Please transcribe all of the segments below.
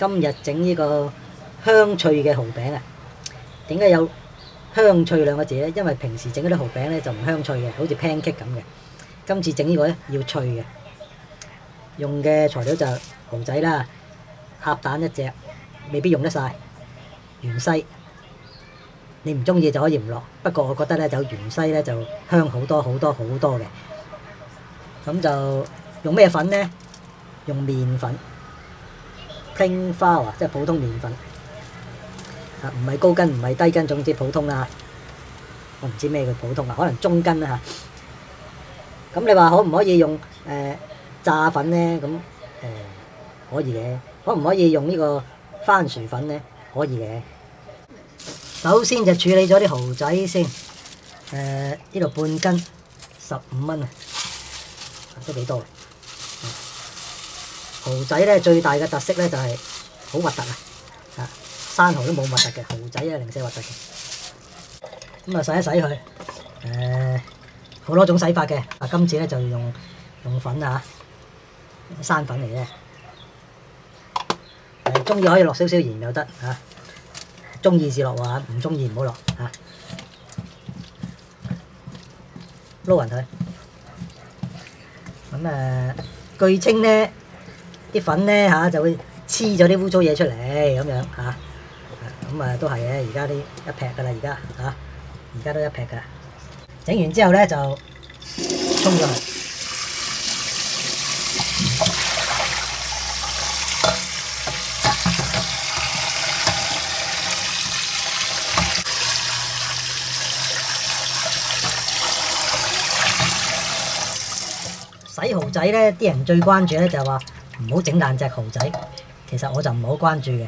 今日整呢個香脆嘅蠔餅啊！點解有香脆兩個字咧？因為平時整嗰啲蠔餅咧就唔香脆嘅，好似 pancake 咁嘅。今次整呢個咧要脆嘅，用嘅材料就蠔仔啦，鴨蛋一隻，未必用得晒。芫茜，你唔中意就可以唔落，不過我覺得咧有芫茜咧就香好多好多好多嘅。咁就用咩粉咧？用麵粉 plain flour 即係普通麵粉，唔係高筋唔係低筋，總之普通啦。我唔知咩叫普通啊，可能中筋啦嚇。咁你話可唔可以用炸粉咧？咁可以嘅。可唔可以用呢個番薯粉咧？可以嘅。首先就處理咗啲蠔仔先。呢度半斤15蚊啊，都幾多嘅。蠔仔咧最大嘅特色咧就係好核突啊！生蠔都冇核突嘅，蠔仔啊零舍核突嘅。咁啊洗一洗佢，好多種洗法嘅。今次咧就用粉啊，生粉嚟嘅。中意可以落少少鹽又得嚇，中意至落話，唔中意唔好落嚇。撈勻佢。咁據稱咧啲粉咧就會黐咗啲污糟嘢出嚟咁樣嚇。咁都係嘅，而家啲一劈噶啦，而家都一劈噶啦。整完之後咧就沖咗佢。洗蠔仔咧，啲人最關注咧就係話唔好整爛隻蠔仔，其實我就唔係好關注嘅。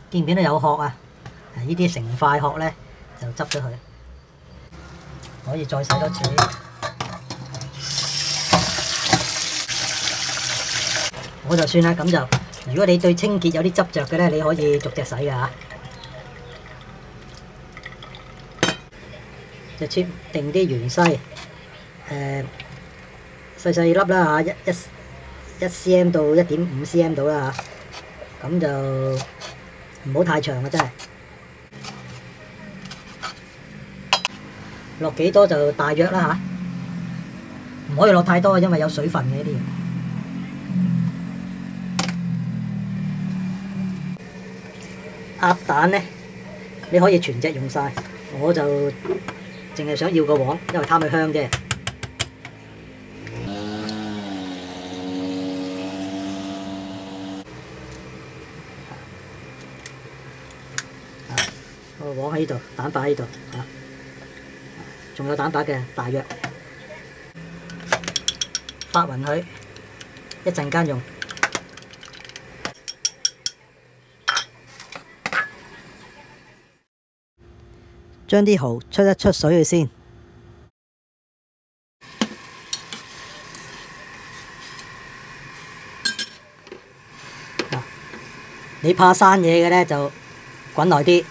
見唔見到有殼啊？呢啲成塊殼咧就執咗佢，可以再洗多次。我就算啦，咁就如果你對清潔有啲執着嘅咧，你可以逐隻洗㗎嚇。就切定啲芫茜，細細粒啦嚇，一 cm 到1.5 cm 到啦嚇，咁就唔好太長啊，真係。落幾多就大約啦嚇，唔可以落太多，因為有水分嘅呢啲。鴨蛋咧，你可以全隻用晒，我就淨係想要個黃，因為貪佢香啫。個黃喺呢度，蛋白喺呢度嚇，仲有蛋白嘅大約，發勻佢，一陣間用。將啲蠔出一出水佢先。你怕生嘢嘅咧就滾耐啲，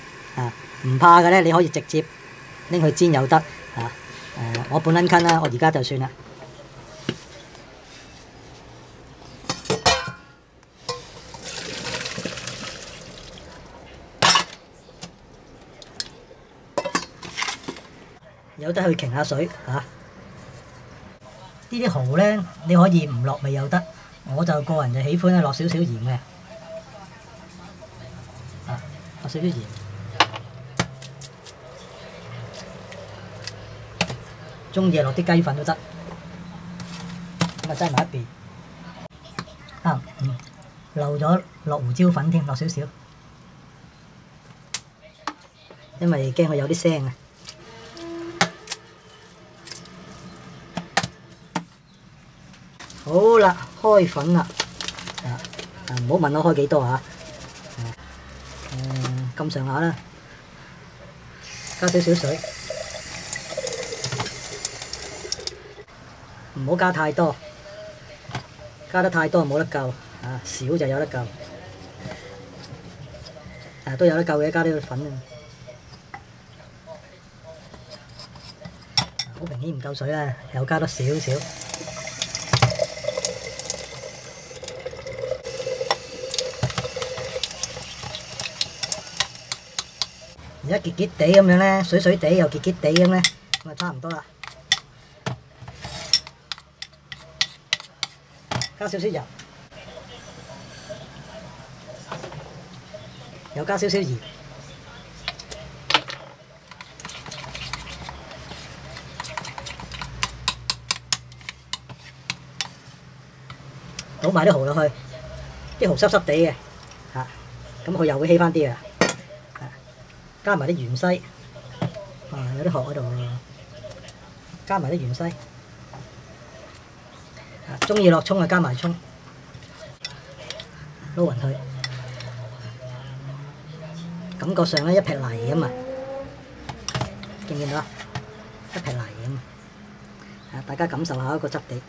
唔怕嘅咧你可以直接拎去煎又得。我半撚斤啦，我而家就算啦。有得去擎下水嚇。呢啲蠔咧，你可以唔落味又得，我就個人就喜歡咧落少少鹽嘅，落少少鹽。中意落啲雞粉都得，咁擠埋一邊。漏咗落胡椒粉添，落少少，因為驚佢有啲腥啊。好啦，開粉啦，唔好問我開幾多嚇，咁上下啦，加少少水，唔好加太多，加得太多冇得救，少就有得救，都有得救嘅，加啲粉啊。好明顯唔夠水啦，又加多少少。而家結結地咁樣咧，水水地又結結地咁咧，咁啊差唔多啦。加少少油，又加少少鹽。倒埋啲蠔落去，啲蠔濕濕地嘅嚇，咁佢又會稀翻啲嘅。加埋啲芫茜，有啲殼喺度喎。加埋啲芫茜，中意落葱就加埋葱，撈勻佢。感覺上咧一劈泥咁啊，見唔見到啊？一劈泥咁啊，大家感受下一個質地。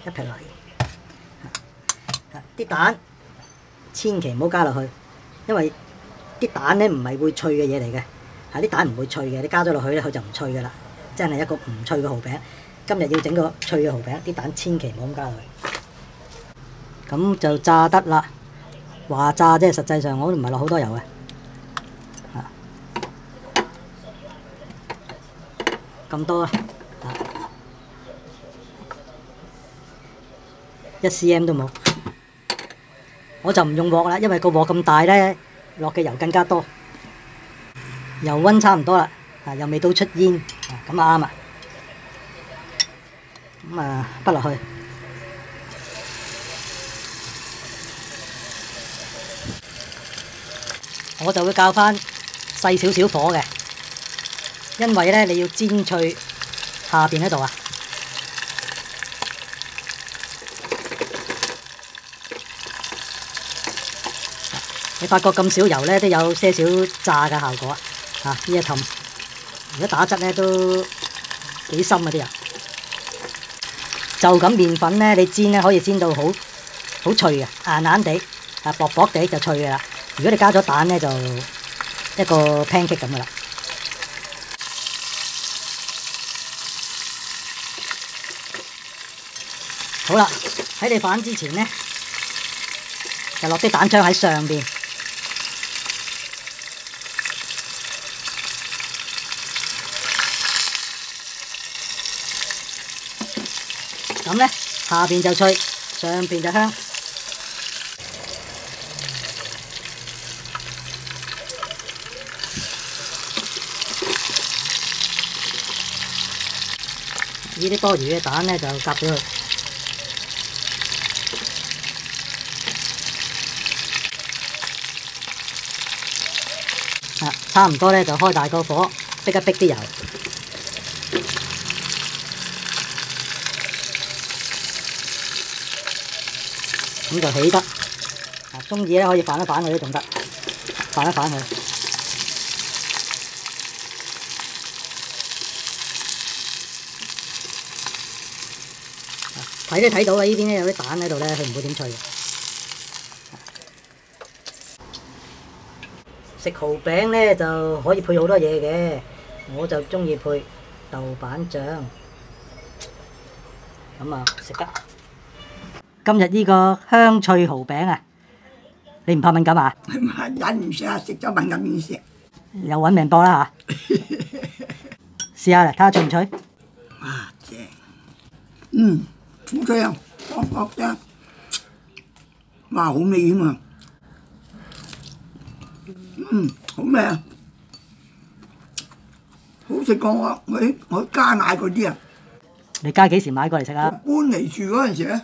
一劈泥，啲蛋千祈唔好加落去，因為啲蛋咧唔係會脆嘅嘢嚟嘅，啲蛋唔會脆嘅，你加咗落去咧佢就唔脆噶啦，真係一個唔脆嘅蠔餅。今日要整個脆嘅蠔餅，啲蛋千祈唔好咁加落去。咁就炸得啦，話炸啫，實際上我都唔係落好多油嘅，咁多啊。1cm 都冇，我就唔用鑊啦，因為個鑊咁大咧，落嘅油更加多。油溫差唔多啦，又未到出煙，咁啊啱啊。咁啊，畢落去。我就會較返細少少火嘅，因為咧你要煎脆下邊嗰度啊。你發覺咁少油咧，都有些少炸嘅效果啊！呢一氹，如果打汁咧都幾深啊啲油。就咁麵粉咧，你煎咧可以煎到好脆嘅，硬硬地薄薄地就脆嘅啦。如果你加咗蛋咧，就一個 pancake 咁嘅啦。好啦，喺你反之前咧，就落啲蛋漿喺上邊。咁咧，下邊就脆，上邊就香。呢啲多餘嘅蛋咧就夾咗佢。差唔多咧就開大個火，逼一逼啲油。咁就起得，中意咧可以反一反佢都仲得，反一反佢。睇都睇到啦，呢邊咧有啲蛋喺度咧，佢唔會點脆嘅。食蠔餅咧就可以配好多嘢嘅，我就中意配豆瓣醬，咁啊食得。今日呢個香脆蠔餅啊，你唔怕敏感啊？忍唔食啊，食咗敏感面食。又揾命搏啦嚇！試下嚟睇下脆唔脆？哇正！好脆啊，薄薄啫。哇，好味添啊！好味啊！好食過我加奶嗰啲啊！你加幾時買過嚟食啊？搬嚟住嗰陣時咧，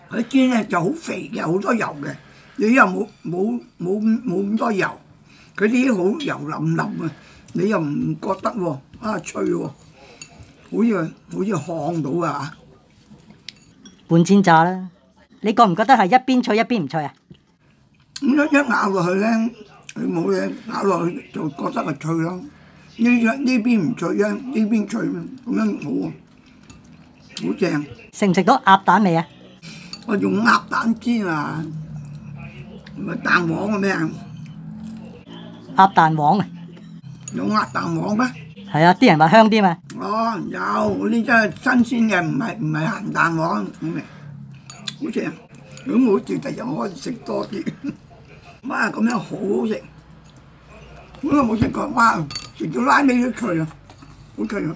佢煎咧就好肥嘅，好多油嘅。你又冇咁多油，佢啲好油淋淋啊！你又唔覺得喎？脆喎，好似烘到啊！半煎炸啦，你覺唔覺得係一邊脆一邊唔脆啊？咁一咬落去咧，佢冇嘢咬落去就覺得係脆咯。呢邊唔脆啊，呢邊脆咁樣好啊，好正。食唔食到鴨蛋味啊？我用鴨蛋煎啊，唔係蛋黃嘅咩啊？鴨蛋黃啊？有鴨蛋黃咩？係啊，啲人話香啲嘛。哦，有嗰啲真係新鮮嘅，唔係鹹蛋黃咁嘅，好正。如果冇住，第日我可以食多啲。哇，咁樣好好食，我都冇食過。哇，食到拉尾都脆啊，好脆啊！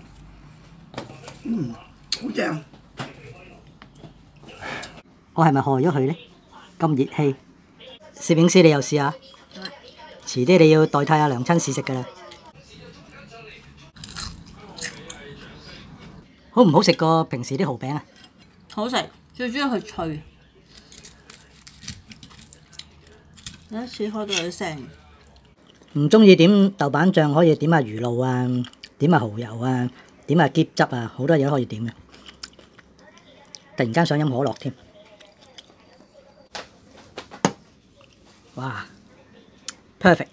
好正。我係咪害咗佢咧？咁熱氣，攝影師你又試下，遲啲你要代替阿娘親試食㗎啦。好唔好食過平時啲蠔餅啊？好食，最主要佢脆。有一次開到佢聲。唔中意點豆瓣醬可以點下魚露啊，點下蠔油啊，點下喼汁啊，好多嘢都可以點嘅。突然間想飲可樂添。哇 perfect。